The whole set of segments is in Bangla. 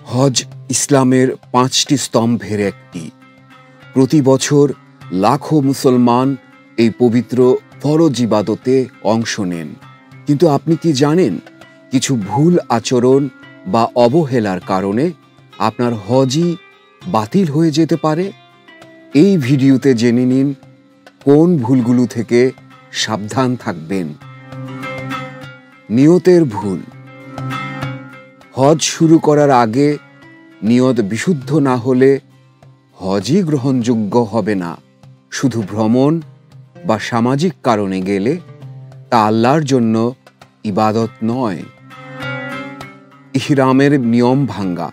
হজ ইসলামের 5টি স্তম্ভের একটি। প্রতি বছর লাখো মুসলমান এই পবিত্র ফরজ ইবাদতে অংশ নেন। কিন্তু আপনি কি জানেন, কিছু ভুল আচরণ বা অবহেলার কারণে আপনার হজই বাতিল হয়ে যেতে পারে? এই ভিডিওতে জেনে নিন কোন ভুলগুলো থেকে সাবধান থাকবেন। নিয়তের ভুল। হজ শুরু করার আগে নিয়ত বিশুদ্ধ না হলে হজই গ্রহণযোগ্য হবে না। শুধু ভ্রমণ বা সামাজিক কারণে গেলে তা আল্লাহর জন্য ইবাদত নয়। ইহরামের নিয়ম ভাঙ্গা।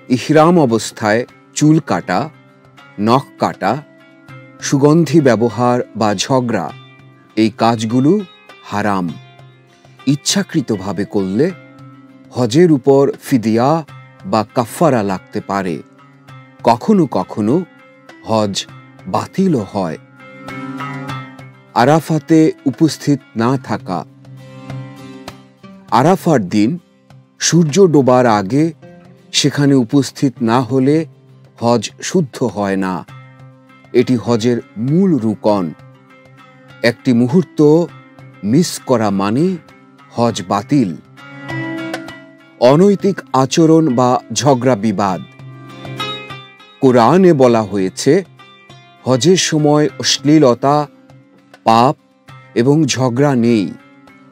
ইহরাম অবস্থায় চুল কাটা, নখ কাটা, সুগন্ধি ব্যবহার বা ঝগড়া, এই কাজগুলো হারাম। ইচ্ছাকৃতভাবে করলে হজের উপর ফিদিয়া বা কাফারা লাগতে পারে। কখনো কখনো হজ বাতিলও হয়। আরাফাতে উপস্থিত না থাকা। আরাফার দিন সূর্য ডোবার আগে সেখানে উপস্থিত না হলে হজ শুদ্ধ হয় না। এটি হজের মূল রুকন। একটি মুহূর্ত মিস করা মানে হজ বাতিল। অনৈতিক আচরণ বা ঝগড়া বিবাদ। কোরআনে বলা হয়েছে, হজের সময় অশ্লীলতা, পাপ এবং ঝগড়া নেই।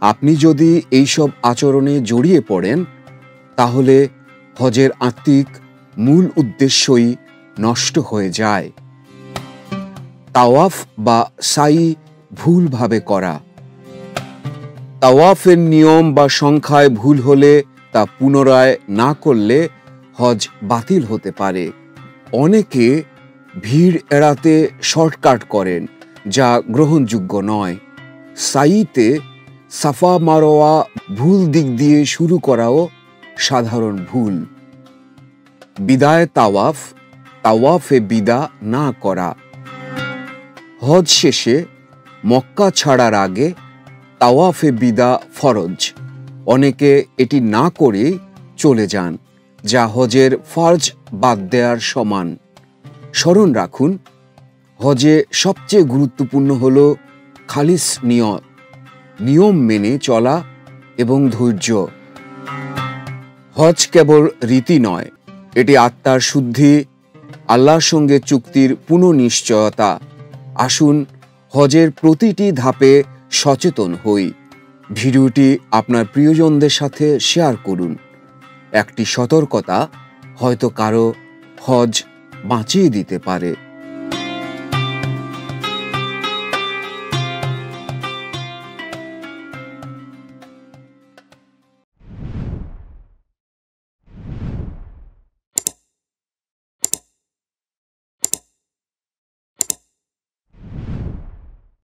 আপনি যদি এইসব আচরণে জড়িয়ে পড়েন, তাহলে হজের আত্মিক মূল উদ্দেশ্যই নষ্ট হয়ে যায়। তাওয়াফ বা সাই ভুলভাবে করা। তাওয়াফের নিয়ম বা সংখ্যায় ভুল হলে তা পুনরায় না করলে হজ বাতিল হতে পারে। অনেকে ভিড় এড়াতে শর্টকাট করেন, যা গ্রহণযোগ্য নয়। সাইতে সাফা মারোয়া ভুল দিক দিয়ে শুরু করাও সাধারণ ভুল। বিদায় তাওয়াফ, তাওয়াফে বিদা না করা। হজ শেষে মক্কা ছাড়ার আগে তাওয়াফে বিদা ফরজ। অনেকে এটি না করে চলে যান, যা হজের ফরজ বাদ দেওয়ার সমান। স্মরণ রাখুন, হজে সবচেয়ে গুরুত্বপূর্ণ হল খালিস নিয়ত, নিয়ম মেনে চলা এবং ধৈর্য। হজ কেবল রীতি নয়, এটি আত্মার শুদ্ধি, আল্লাহর সঙ্গে চুক্তির পুনঃনিশ্চয়তা। আসুন হজের প্রতিটি ধাপে সচেতন হই। ভিডিওটি আপনার প্রিয়জনদের সাথে শেয়ার করুন। একটি সতর্কতা হয়তো কারো হজ বাঁচিয়ে দিতে পারে।